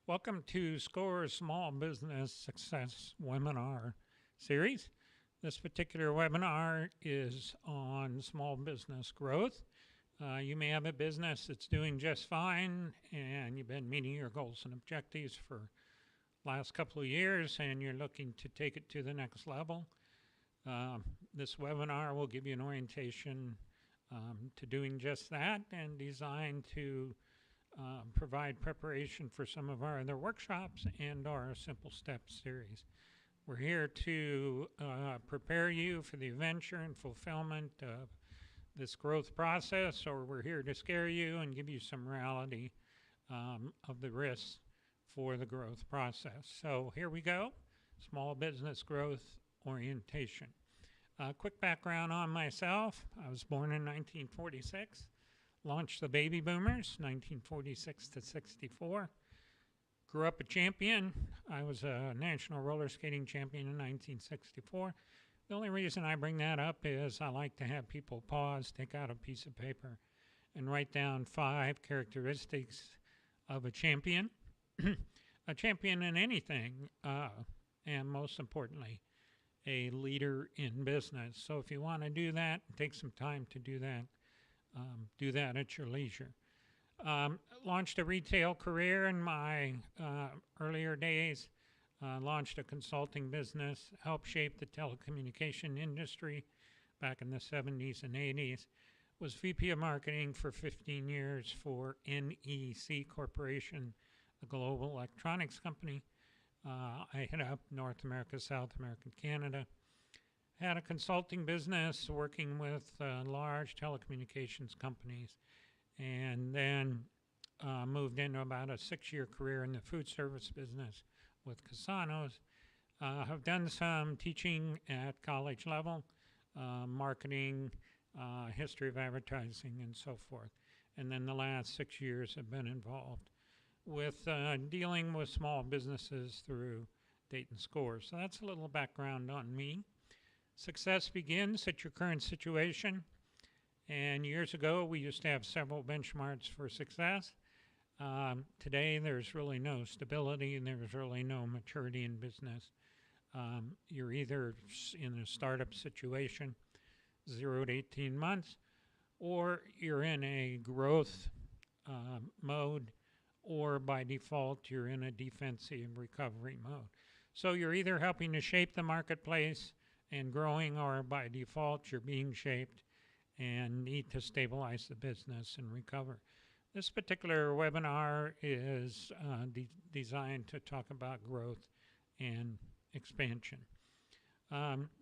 Welcome to SCORE's Small Business Success Webinar Series. This particular webinar is on small business growth. You may have a business that's doing just fine and you've been meeting your goals and objectives for the last couple of years and you're looking to take it to the next level. This webinar will give you an orientation to doing just that and designed to provide preparation for some of our other workshops and our Simple Steps series. We're here to prepare you for the adventure and fulfillment of this growth process, or we're here to scare you and give you some reality of the risks for the growth process. So here we go, small business growth orientation. Quick background on myself. I was born in 1946. Launched the baby boomers, 1946 to 64. Grew up a champion. I was a national roller skating champion in 1964. The only reason I bring that up is I like to have people pause, take out a piece of paper, and write down 5 characteristics of a champion. A champion in anything, and most importantly, a leader in business. So if you want to do that, take some time to do that. Do that at your leisure. Launched a retail career in my earlier days. Launched a consulting business, helped shape the telecommunication industry back in the 70s and 80s. Was VP of marketing for 15 years for NEC Corporation, a global electronics company. I hit up North America, South America, and Canada. Had a consulting business working with large telecommunications companies, and then moved into about a 6-year career in the food service business with Casanos. Have done some teaching at college level, marketing, history of advertising, and so forth. And then the last 6 years have been involved with dealing with small businesses through Dayton SCORE. So that's a little background on me. Success begins at your current situation. And years ago, we used to have several benchmarks for success. Today, there's really no stability and there's really no maturity in business. You're either in a startup situation, 0 to 18 months, or you're in a growth mode, or by default, you're in a defensive recovery mode. So you're either helping to shape the marketplace and growing, or by default you're being shaped and need to stabilize the business and recover. This particular webinar is designed to talk about growth and expansion.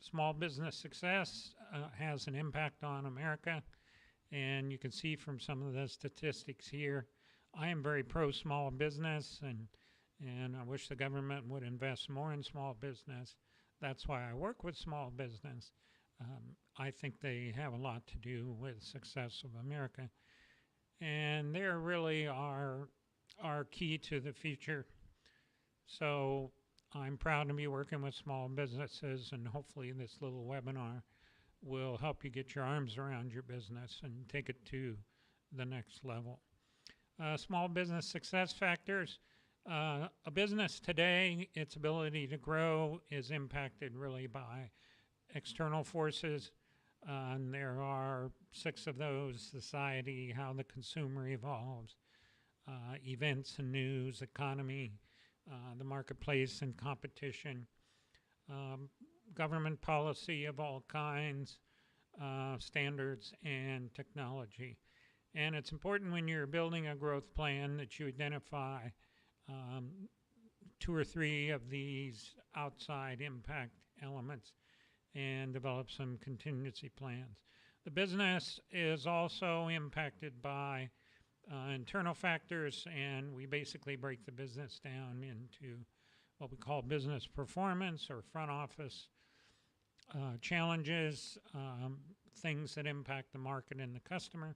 Small business success has an impact on America, and you can see from some of the statistics here. I am very pro small business, and I wish the government would invest more in small business. That's why I work with small business. I think they have a lot to do with the success of America. And they really are key to the future. So I'm proud to be working with small businesses, and hopefully this little webinar will help you get your arms around your business and take it to the next level. Small business success factors. A business today, its ability to grow is impacted really by external forces. And there are 6 of those: society, how the consumer evolves, events and news, economy, the marketplace and competition, government policy of all kinds, standards, and technology. And it's important when you're building a growth plan that you identify 2 or 3 of these outside impact elements and develop some contingency plans. The business is also impacted by internal factors, and we basically break the business down into what we call business performance or front office challenges, things that impact the market and the customer,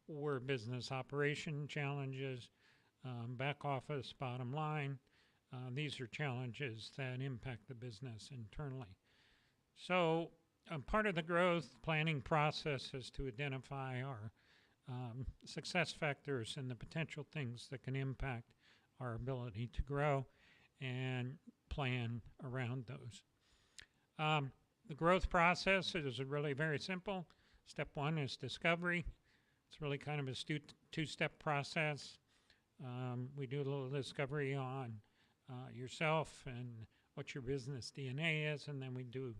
or business operation challenges, back office, bottom line. These are challenges that impact the business internally. So part of the growth planning process is to identify our success factors and the potential things that can impact our ability to grow and plan around those. The growth process is really very simple. Step one is discovery. It's really kind of a two-step process. We do a little discovery on yourself and what your business DNA is, and then we do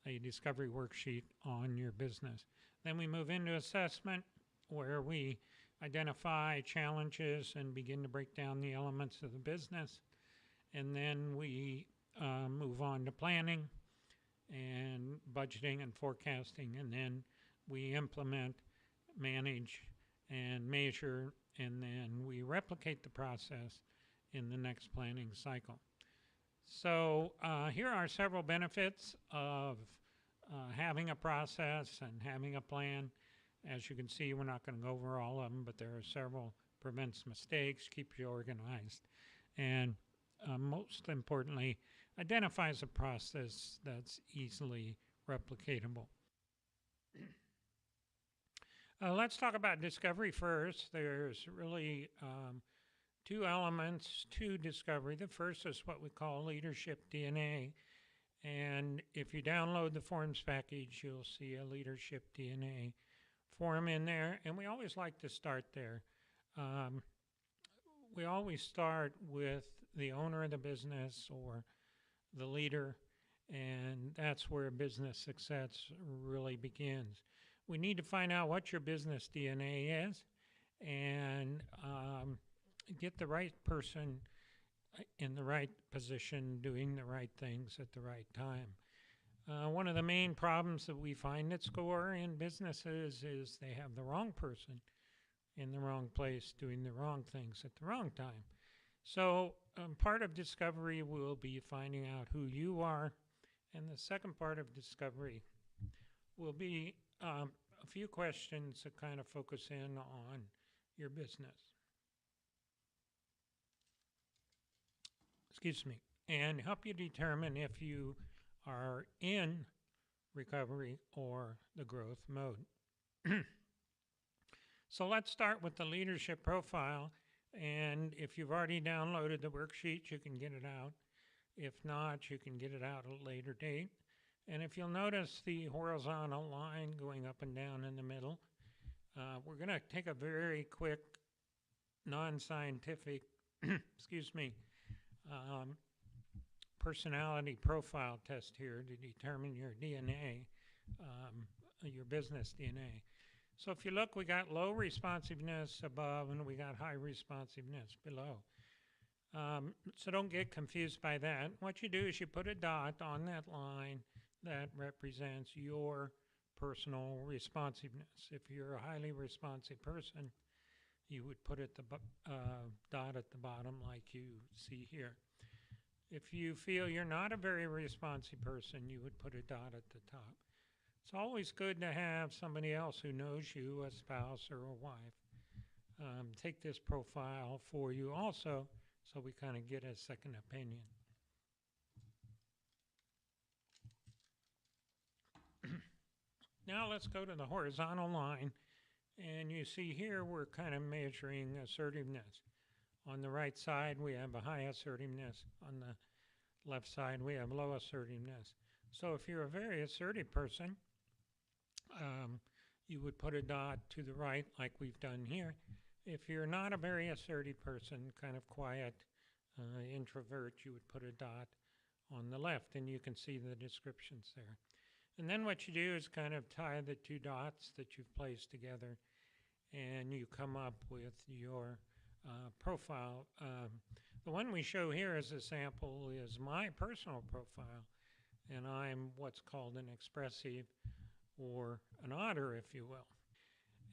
a discovery worksheet on your business. Then we move into assessment, where we identify challenges and begin to break down the elements of the business. And then we move on to planning and budgeting and forecasting, and then we implement, manage, and measure, and then we replicate the process in the next planning cycle. So here are several benefits of having a process and having a plan. As you can see, we're not going to go over all of them, but there are several. Prevents mistakes, keeps you organized, and most importantly, identifies a process that's easily replicatable. Let's talk about discovery first. There's really two elements to discovery. The first is what we call leadership DNA. And if you download the forms package, you'll see a leadership DNA form in there. And we always like to start there. We always start with the owner of the business or the leader, and that's where business success really begins. We need to find out what your business DNA is and get the right person in the right position doing the right things at the right time. One of the main problems that we find at SCORE in businesses is they have the wrong person in the wrong place doing the wrong things at the wrong time. So part of discovery will be finding out who you are, and the second part of discovery will be a few questions that kind of focus in on your business. Excuse me, and help you determine if you are in recovery or the growth mode. So let's start with the leadership profile. And if you've already downloaded the worksheet, you can get it out. If not, you can get it out at a later date. And if you'll notice the horizontal line going up and down in the middle, we're going to take a very quick, non-scientific, excuse me, personality profile test here to determine your DNA, your business DNA. So if you look, we got low responsiveness above and we got high responsiveness below. So don't get confused by that. What you do is you put a dot on that line that represents your personal responsiveness. If you're a highly responsive person, you would put it dot at the bottom like you see here. If you feel you're not a very responsive person, you would put a dot at the top. It's always good to have somebody else who knows you, a spouse or a wife, take this profile for you also, so we kind of get a second opinion. Now let's go to the horizontal line, and you see here we're kind of measuring assertiveness. On the right side we have a high assertiveness, on the left side we have low assertiveness. So if you're a very assertive person, you would put a dot to the right like we've done here. If you're not a very assertive person, kind of quiet, introvert, you would put a dot on the left, and you can see the descriptions there. And then what you do is kind of tie the two dots that you've placed together, and you come up with your profile. The one we show here as a sample is my personal profile, and I'm what's called an expressive or an otter, if you will.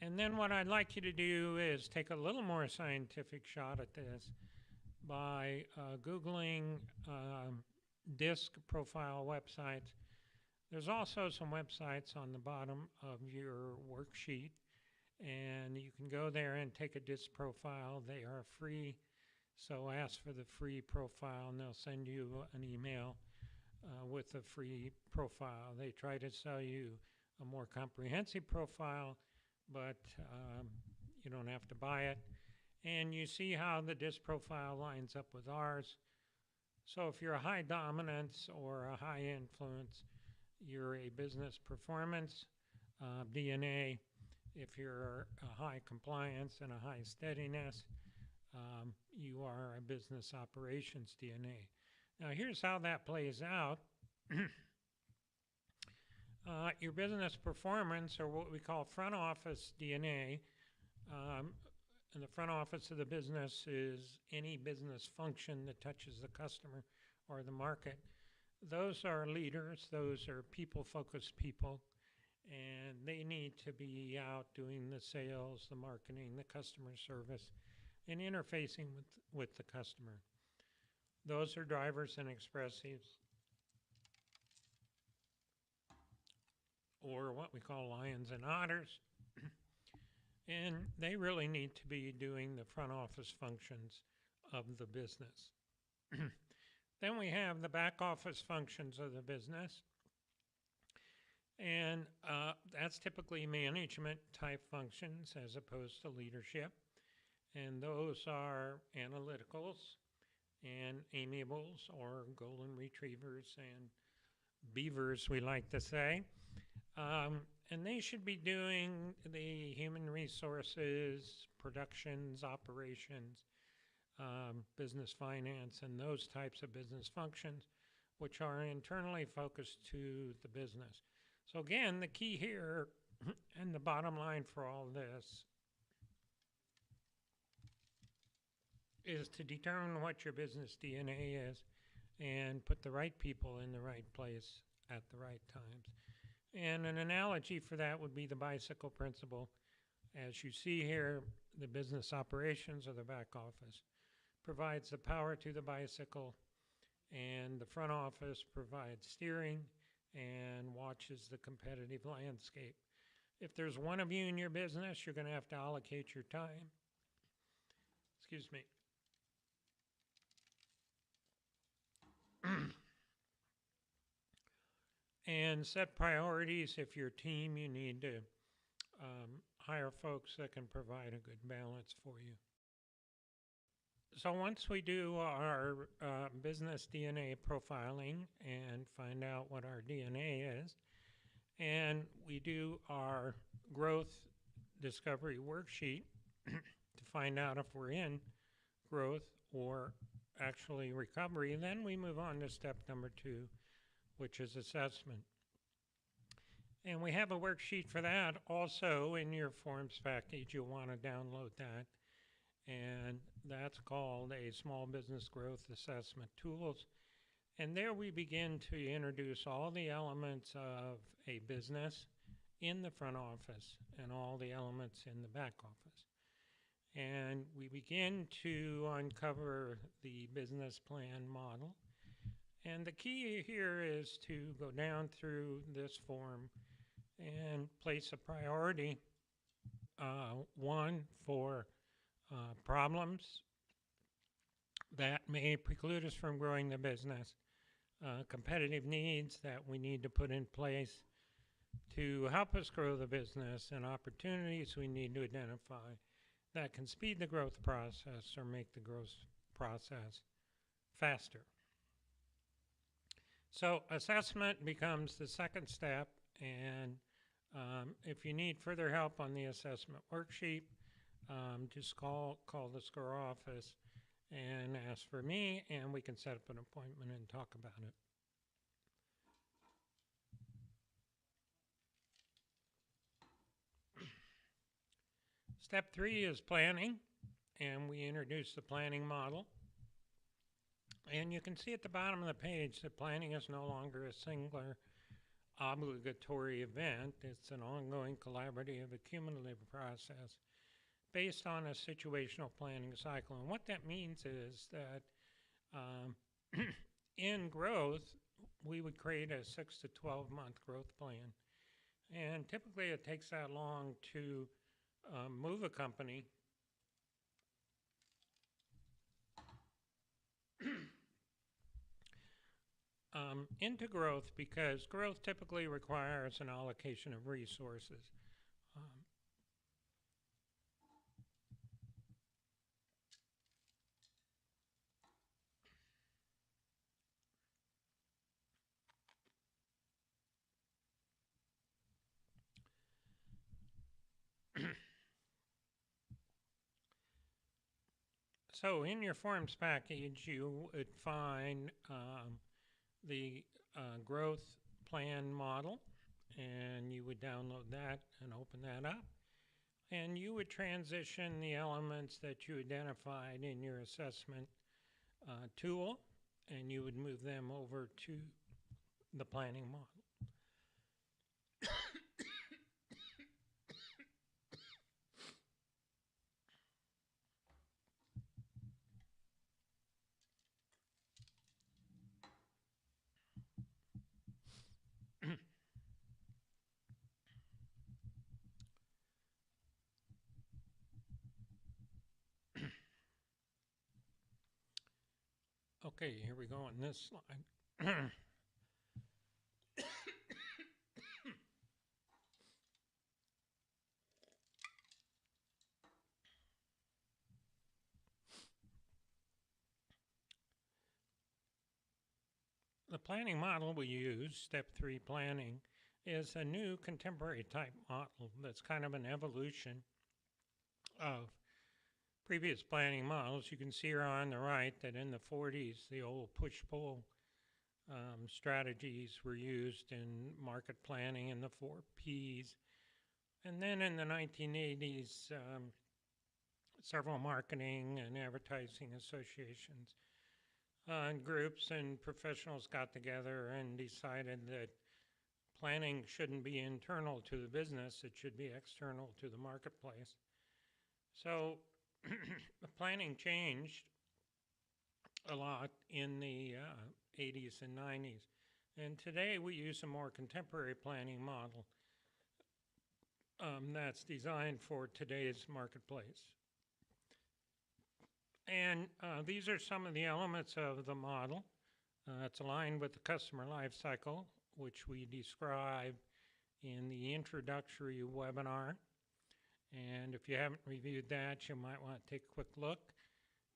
And then what I'd like you to do is take a little more scientific shot at this by Googling DISC profile websites. There's also some websites on the bottom of your worksheet, and you can go there and take a DISC profile. They are free, so ask for the free profile, and they'll send you an email with a free profile. They try to sell you a more comprehensive profile, but you don't have to buy it. And you see how the DISC profile lines up with ours. So if you're a high dominance or a high influence, you're a business performance DNA. If you're a high compliance and a high steadiness, you are a business operations DNA. Now here's how that plays out. Your business performance, or what we call front office DNA, in the front office of the business is any business function that touches the customer or the market. Those are leaders, those are people-focused people, and they need to be out doing the sales, the marketing, the customer service, and interfacing with the customer. Those are drivers and expressives, or what we call lions and otters. And they really need to be doing the front office functions of the business. Then we have the back office functions of the business. And that's typically management type functions as opposed to leadership. And those are analyticals and amiables, or golden retrievers and beavers, we like to say. And they should be doing the human resources, productions, operations, business finance, and those types of business functions, which are internally focused to the business. So again, the key here and the bottom line for all this is to determine what your business DNA is and put the right people in the right place at the right times. And an analogy for that would be the bicycle principle. As you see here, the business operations or the back office provides the power to the bicycle, and the front office provides steering and watches the competitive landscape. If there's one of you in your business, you're going to have to allocate your time. Excuse me. And set priorities. If your team, you need to hire folks that can provide a good balance for you. So once we do our business DNA profiling and find out what our DNA is, and we do our growth discovery worksheet to find out if we're in growth or actually recovery, then we move on to step number 2, which is assessment. And we have a worksheet for that also in your forms package. You'll want to download that. And that's called a Small Business Growth Assessment Tools. And there we begin to introduce all the elements of a business in the front office and all the elements in the back office. And we begin to uncover the business plan model. And the key here is to go down through this form and place a priority, one for problems that may preclude us from growing the business, competitive needs that we need to put in place to help us grow the business, and opportunities we need to identify that can speed the growth process or make the growth process faster. So assessment becomes the second step, and if you need further help on the assessment worksheet, just call the SCORE office and ask for me, and we can set up an appointment and talk about it. Step 3 is planning, and we introduce the planning model. And you can see at the bottom of the page that planning is no longer a singular obligatory event. It's an ongoing collaborative, accumulative process based on a situational planning cycle. And what that means is that in growth, we would create a 6 to 12 month growth plan. And typically it takes that long to move a company into growth, because growth typically requires an allocation of resources. So in your forms package, you would find the growth plan model, and you would download that and open that up. And you would transition the elements that you identified in your assessment tool, and you would move them over to the planning model. Okay, here we go on this slide. The planning model we use, Step 3 planning, is a new contemporary type model that's kind of an evolution of previous planning models. You can see here on the right that in the 40s, the old push-pull strategies were used in market planning and the 4Ps. And then in the 1980s, several marketing and advertising associations and groups and professionals got together and decided that planning shouldn't be internal to the business, it should be external to the marketplace. So the planning changed a lot in the 80s and 90s. And today we use a more contemporary planning model that's designed for today's marketplace. And these are some of the elements of the model. It's aligned with the customer life cycle, which we describe in the introductory webinar. And if you haven't reviewed that, you might want to take a quick look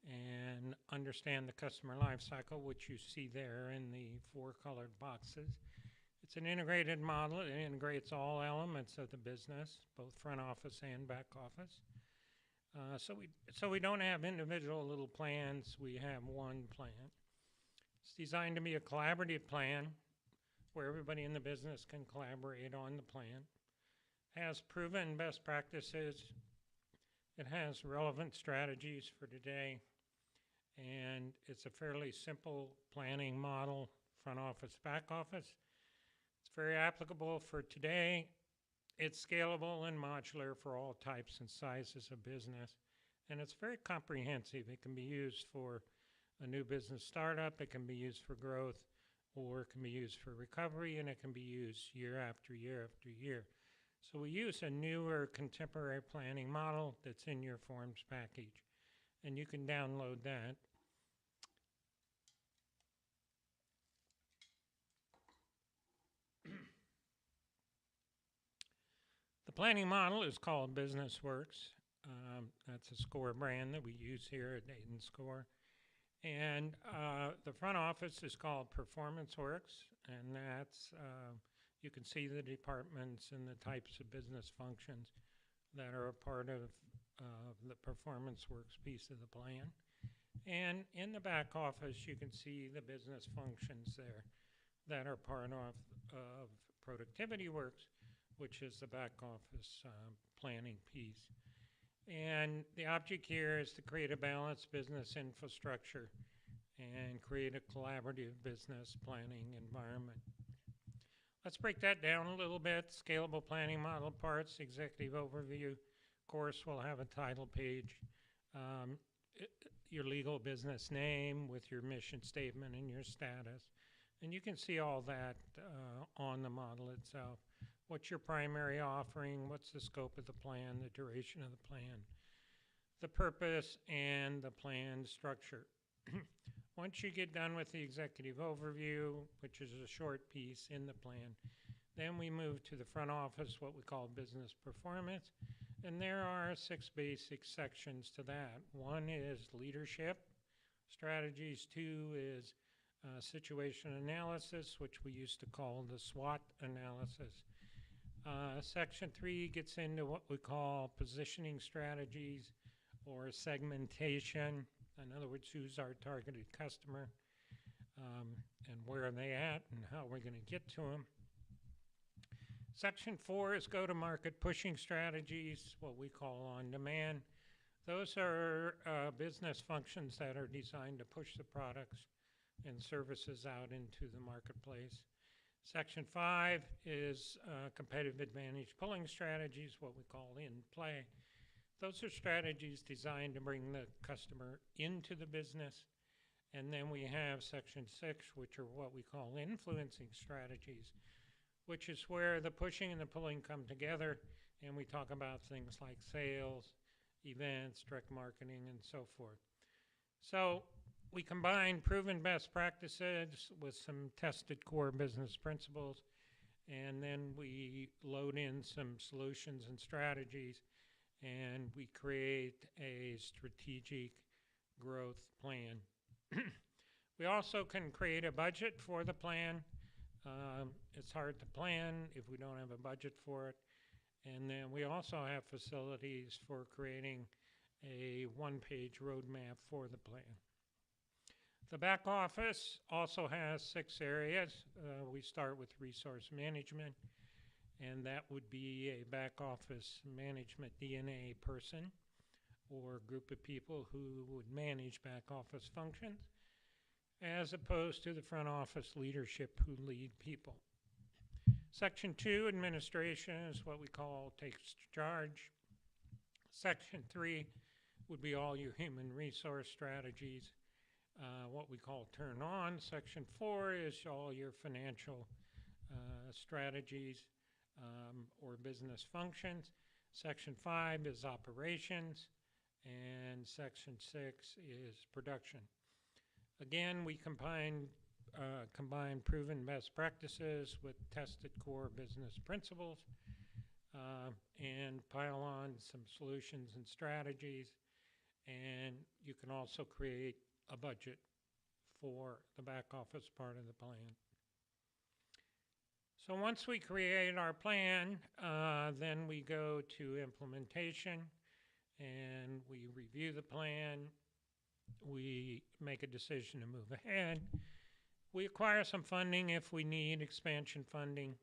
and understand the customer life cycle, which you see there in the 4 colored boxes. It's an integrated model. It integrates all elements of the business, both front office and back office. So we don't have individual little plans. We have one plan. It's designed to be a collaborative plan where everybody in the business can collaborate on the plan. It has proven best practices. It has relevant strategies for today. And it's a fairly simple planning model, front office, back office. It's very applicable for today. It's scalable and modular for all types and sizes of business. And it's very comprehensive. It can be used for a new business startup, it can be used for growth, or it can be used for recovery, and it can be used year after year after year. So we use a newer contemporary planning model that's in your forms package, and you can download that. The planning model is called BusinessWorks. That's a SCORE brand that we use here at Dayton SCORE. And the front office is called PerformanceWorks, and that's, you can see the departments and the types of business functions that are a part of the PerformanceWorks piece of the plan. And in the back office, you can see the business functions there that are part of ProductivityWorks, which is the back office planning piece. And the object here is to create a balanced business infrastructure and create a collaborative business planning environment. Let's break that down a little bit. Scalable planning model parts, executive overview. Of course, we'll have a title page, your legal business name with your mission statement and your status. And you can see all that on the model itself. What's your primary offering? What's the scope of the plan, the duration of the plan, the purpose, and the plan structure. Once you get done with the executive overview, which is a short piece in the plan, then we move to the front office, what we call business performance. And there are 6 basic sections to that. 1 is leadership strategies. 2 is situation analysis, which we used to call the SWOT analysis. Section 3 gets into what we call positioning strategies or segmentation. In other words, who's our targeted customer, and where are they at, and how we're going to get to them. Section 4 is go-to-market pushing strategies, what we call on-demand. Those are business functions that are designed to push the products and services out into the marketplace. Section 5 is competitive advantage pulling strategies, what we call in-play. Those are strategies designed to bring the customer into the business. And then we have Section 6, which are what we call influencing strategies, which is where the pushing and the pulling come together, and we talk about things like sales, events, direct marketing, and so forth. So we combine proven best practices with some tested core business principles, and then we load in some solutions and strategies, and we create a strategic growth plan. We also can create a budget for the plan. It's hard to plan if we don't have a budget for it. And then we also have facilities for creating a one-page roadmap for the plan. The back office also has 6 areas. We start with resource management, and that would be a back office management DNA person or group of people who would manage back office functions, as opposed to the front office leadership who lead people. Section 2, administration, is what we call takes charge. Section 3 would be all your human resource strategies, what we call turn on. Section 4 is all your financial strategies or business functions. Section 5 is operations, and Section 6 is production. Again, we combine proven best practices with tested core business principles and pile on some solutions and strategies, and you can also create a budget for the back office part of the plan. So once we create our plan, then we go to implementation, and we review the plan. We make a decision to move ahead. We acquire some funding if we need expansion funding.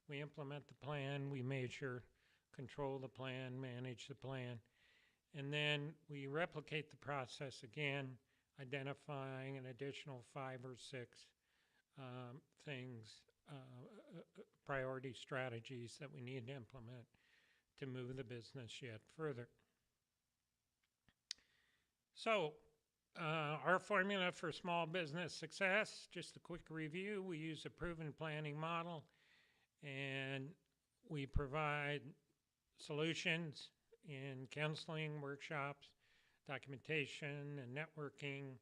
We implement the plan. We measure, control the plan, manage the plan. And then we replicate the process again, identifying an additional 5 or 6 things, priority strategies that we need to implement to move the business yet further. So our formula for small business success, just a quick review, we use a proven planning model, and we provide solutions in counseling, workshops, documentation, and networking,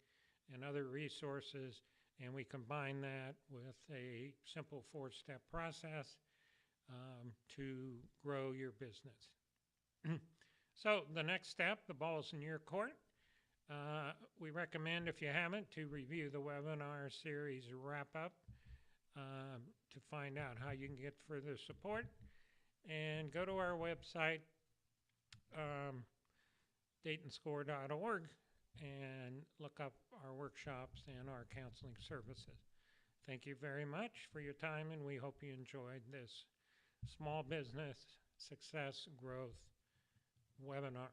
and other resources, and we combine that with a simple 4-step process to grow your business. So the next step, the ball's in your court. We recommend, if you haven't, to review the webinar series wrap-up to find out how you can get further support. And go to our website, DaytonScore.org, and look up our workshops and our counseling services. Thank you very much for your time, and we hope you enjoyed this small business success growth webinar.